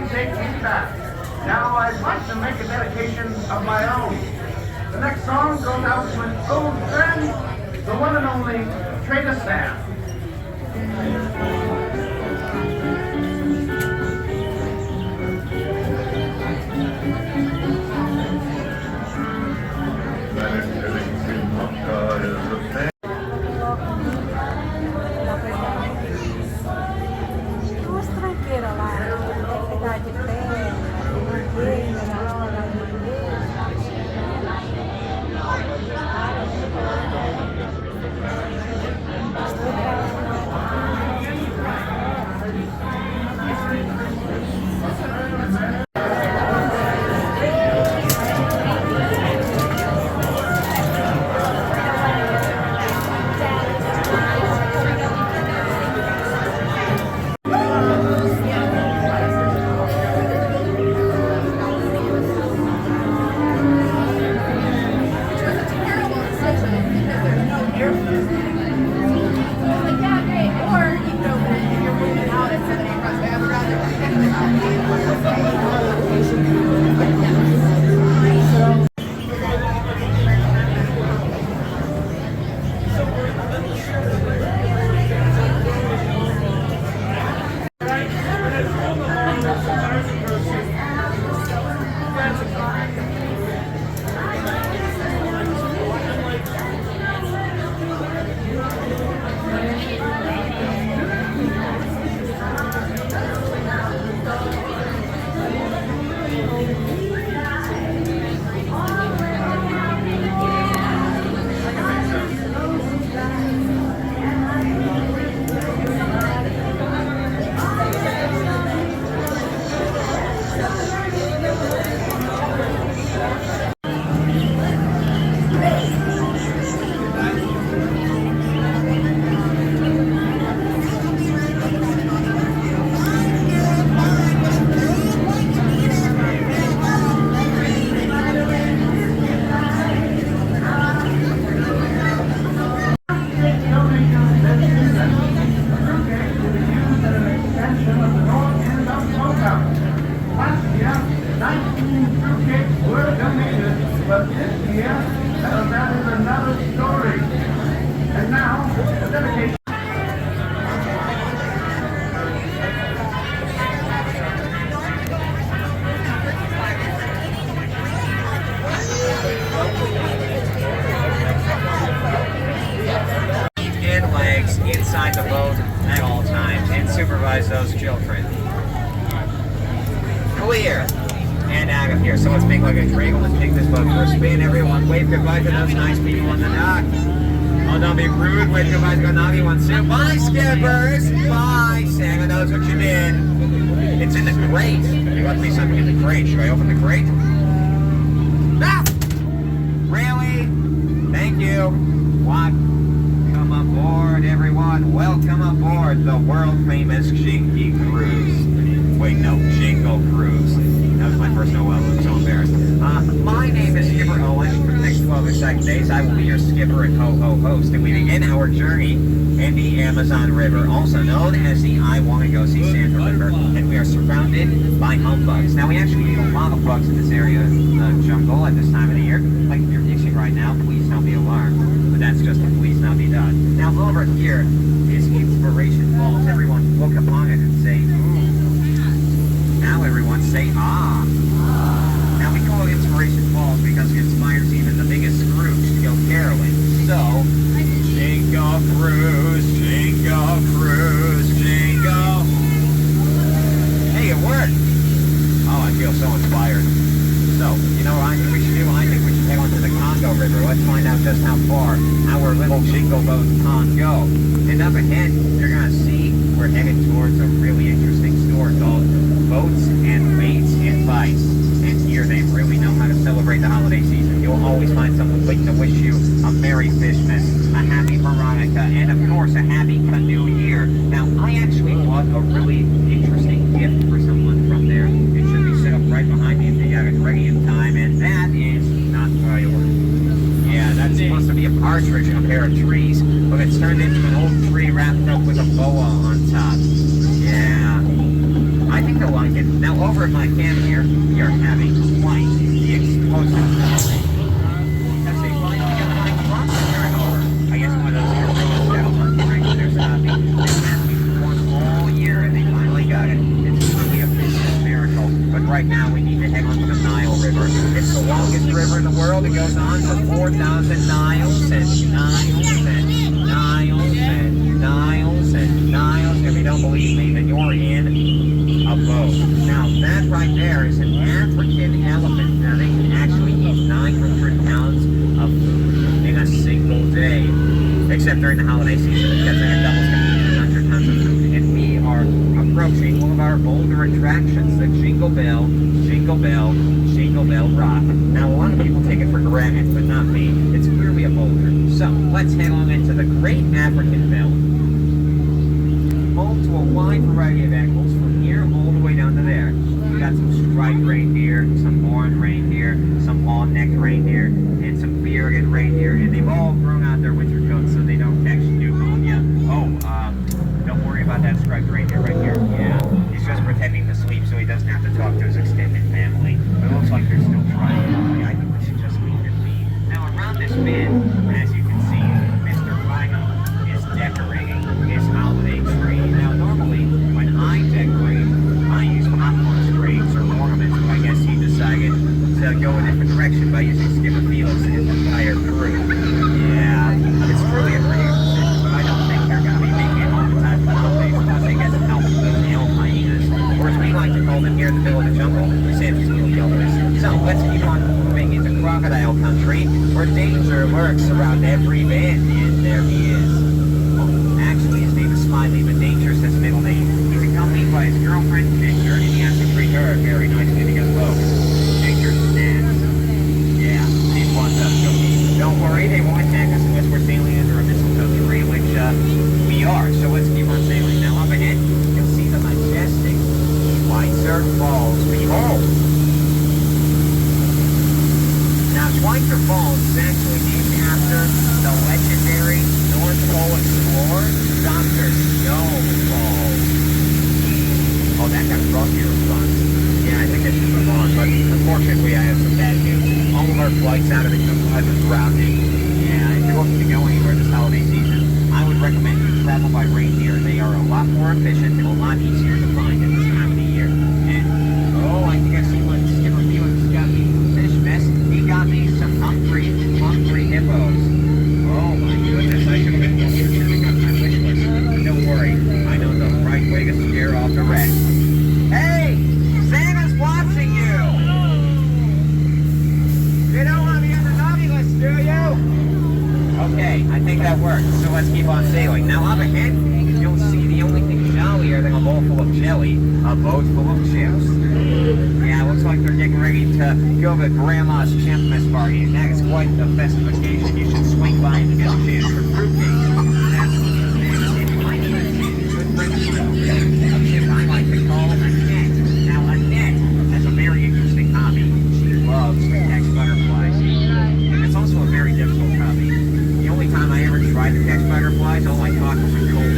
Take me back. Now I'd like to make a dedication of my own. The next song goes out to an old friend, the one and only Trader Sam. But this year, that is another story. And now, the dedication. And legs inside the boat at all times and supervise those children. Clear. And out of here. So let's make like a dreidel. Let's take this boat for a spin. Everyone wave goodbye to those nice people on the dock. Oh, don't be rude. Wave goodbye to Gonavi one soon. Bye, skippers. Bye. Santa knows what you did. It's in the crate. You left me something in the crate. Should I open the crate? Ah! Really? Thank you. What? Come aboard, everyone. Welcome aboard the world famous Jingle Cruise. Wait, no, Jingle Cruise. That was my first Noel. I'm so embarrassed. My name is Skipper Owen. For the next 12 exciting days, I will be your skipper and ho-ho-host. And we begin our journey in the Amazon River, also known as the I Want to Go See Santa River. And we are surrounded by humbugs. Now, we actually get a lot of bugs in this area of jungle at this time of the year. Like if you're fishing right now, please don't be alarmed. But that's just a please not be done. Now, over here is Inspiration Falls. Everyone look upon it and say, ooh. Now everyone say, ah. Now we call it Inspiration Falls because it inspires even the biggest Scrooge to go caroling. So, Jingle Cruise, Jingle Cruise, Jingle. Hey, it worked. Oh, I feel so inspired. So, you know what I think we should do? I think we should head on to the Congo River. Let's find out just how far our little jingle boat can go. And up ahead, you're going to see we're headed towards a really interesting store called Boats and Weights and Bites. And here they really know how to celebrate the holiday season. You'll always find someone waiting to wish you a Merry Fishmas, a Happy Veronica, and of course a Happy Canoe Year. Now, I actually bought a really interesting gift for someone from there. It should be set up right behind me if they got it ready in time, and that is not fireworks. Yeah, that's supposed to be a partridge in a pair of trees, but it's turned into an old tree wrapped up with a boa on top. Yeah, I think they'll like it. Now, over at my camp here, we are having quite the explosive holiday. That's a fine together cross here over. I guess one of those heroes that'll hunt their stopping. They have to perform all year, and they finally got it. It's really a business miracle. But right now, we need to head onto the Nile River. It's the longest river in the world. It goes on for 4,000 miles and miles and miles and miles and miles. If you don't believe me, then you're in a boat. Now, that right there is an African elephant. Now, they can actually eat 900 pounds of food in a single day. Except during the holiday season, because then it doubles can eat 100 pounds of food. And we are approaching one of our bolder attractions, the Jingle Bell, Jingle Bell, Jingle Bell Rock. Now, a lot of people take it for granted, but not me. It's clearly a boulder. So, let's head on into the Great African Bell, home to a wide variety of animals from here all the way down to there. We got some striped reindeer, some horned reindeer, some long-necked reindeer, and some bearded reindeer, and they've all grown out their winter coats so they don't catch pneumonia. Oh, don't worry about that striped reindeer right here. Yeah, he's just pretending to sleep so he doesn't have to talk to his extended family. But it looks like they're still trying. Yeah, I think we should just leave him be. Now, around this bend, as you can see, Mr. Rhino is decorating his holiday tree. Now, normally, when I decorate, I use popcorn strings or ornaments, but I guess he decided to go a different direction by using Skipper Felix and his entire crew. Yeah, it's really a pretty decision, but I don't think they're going to be making it all the time for the holidays unless they get some help with those nail hyenas, or as we like to call them here in the middle of the jungle, San Francisco Elvis. So let's keep on moving into crocodile country, where danger lurks around every bend, and there he is. Oh, actually, his name is Smiley, but Danger's his middle name. He's accompanied by his girlfriend, Ginger, and he has to treat her very nicely because, well, Ginger's stands. Yeah, these ones up cookies. Don't worry, they won't attack us unless we're sailing under a mistletoe tree, which we are. So let's keep on sailing. Now up ahead, you'll see the majestic Schweitzer Falls. Behold! Now Schweitzer Falls is actually named after the legendary North Pole explorer, Dr. Snow Falls. Oh, that got frosty response. Yeah, I think I should move on, but unfortunately I have some bad news. All of our flights out of the coast have been grounding. Yeah, if you're looking to go anywhere this holiday season, I would recommend you travel by reindeer. They are a lot more efficient and a lot easier to find at this time of the year. And, oh, I think I see what Skipper Felix got me some fish mess. He got me some hungry hippos. Oh my goodness, I should have been more specific on my wish list. Don't worry, I know the right way to scare off the rest. Hey! Santa's watching you! You don't want to be on the naughty list, do you? Okay, I think that worked, so let's keep on sailing. Now up ahead, you'll see the only thing jollier than a bowl full of jelly, a boat full of chips. Yeah, looks like they're getting ready to go to Grandma's Champmas party, and that is quite the festive occasion. You should swing by and get a chance for fruitcake. That's if you like it, good friend of mine over there. A chip I like to call Annette. Now, Annette has a very interesting hobby. She loves to catch butterflies. And it's also a very difficult hobby. The only time I ever tried to catch butterflies, all I caught was a cold.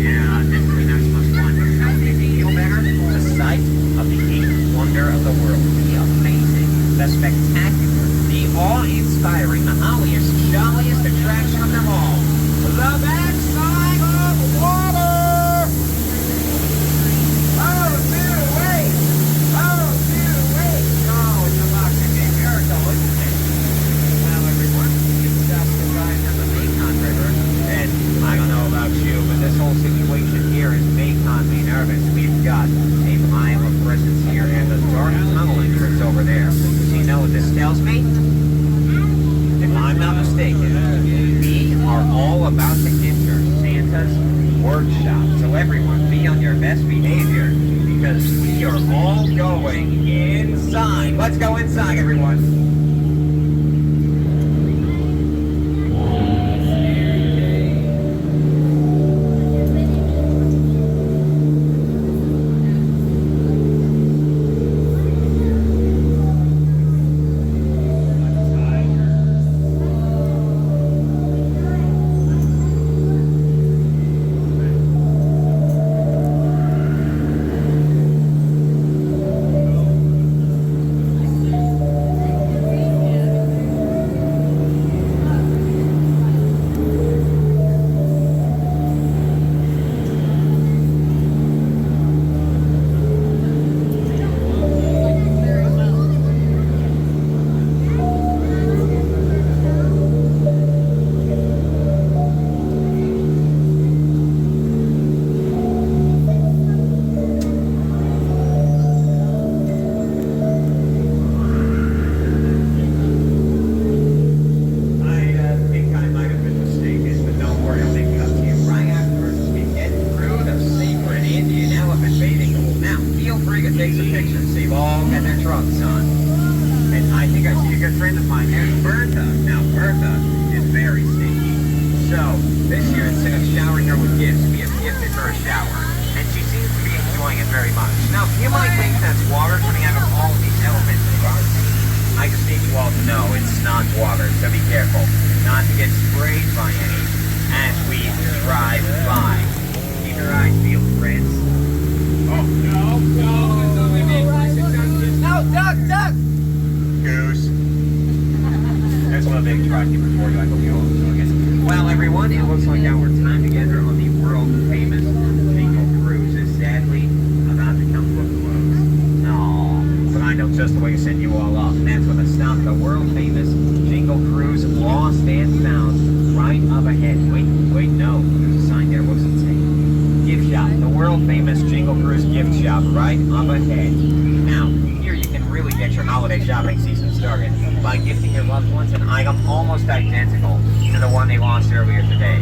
Yeah, definitely not so much fun. But how makes me feel better? The sight of the eighth wonder of the world. The amazing, the spectacular, the awe-inspiring, the holiest, jolliest attraction of them all. The backside of water! Oh, new way! Oh, new way! Oh, it's about to be a miracle, isn't it? Well, everyone, it's just arrived at the Mekong River, and I don't know about you, but this whole situation here is making me nervous. We've got a mile of presence here and the dark tunnel entrance over there. Do you know what this tells me? If I'm not mistaken, are all about to enter Santa's workshop. So everyone, be on your best behavior because we are all going inside. Let's go inside, everyone. Well, everyone, it looks like our time together on the World Famous Jingle Cruise is sadly about to come to a close. No, but I know just the way to send you all off, and that's when to stop the World Famous Jingle Cruise lost and found right up ahead. Wait, no, there's a sign there. What's it say? Gift shop, the World Famous Jingle Cruise gift shop right up ahead. Now, here you can really get your holiday shopping season started by gifting your loved ones an item almost identical to the one they lost earlier today.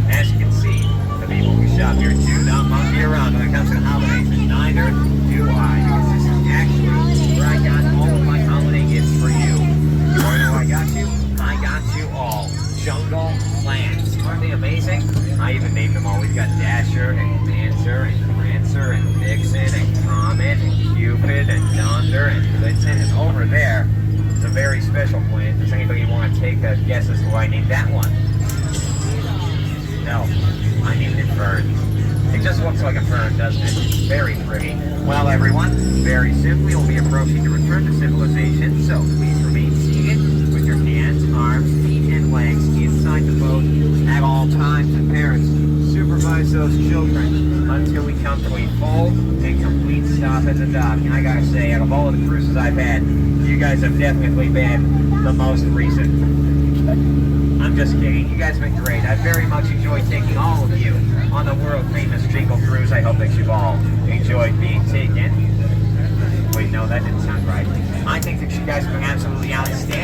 As you can see, the people who shop here do not monkey around when it comes to the holidays, and neither do I, because this is actually where I got all of my holiday gifts for you. You want to know what I got you? I got you all Jungle Lands. Aren't they amazing? I even named them all. We've got Dasher and Dancer and Prancer and Vixen and Comet and Cupid and Donder and Blitzen, and over there, it's a very special plant. Does anybody want to take a guess as to why I named that one? No, I named it Fern. It just looks like a fern, doesn't it? Very pretty. Well, everyone, very simply, we'll be approaching the return to civilization, so please remain seated with your hands, arms, feet, and legs inside the boat at all times. And parents, supervise those children until we come to a full and complete stop at the dock. And I gotta say, out of all of the cruises I've had, you guys have definitely been the most recent. I'm just kidding. You guys have been great. I very much enjoyed taking all of you on the World Famous Jingle Cruise. I hope that you've all enjoyed being taken. Wait, no, that didn't sound right. I think that you guys have been absolutely outstanding.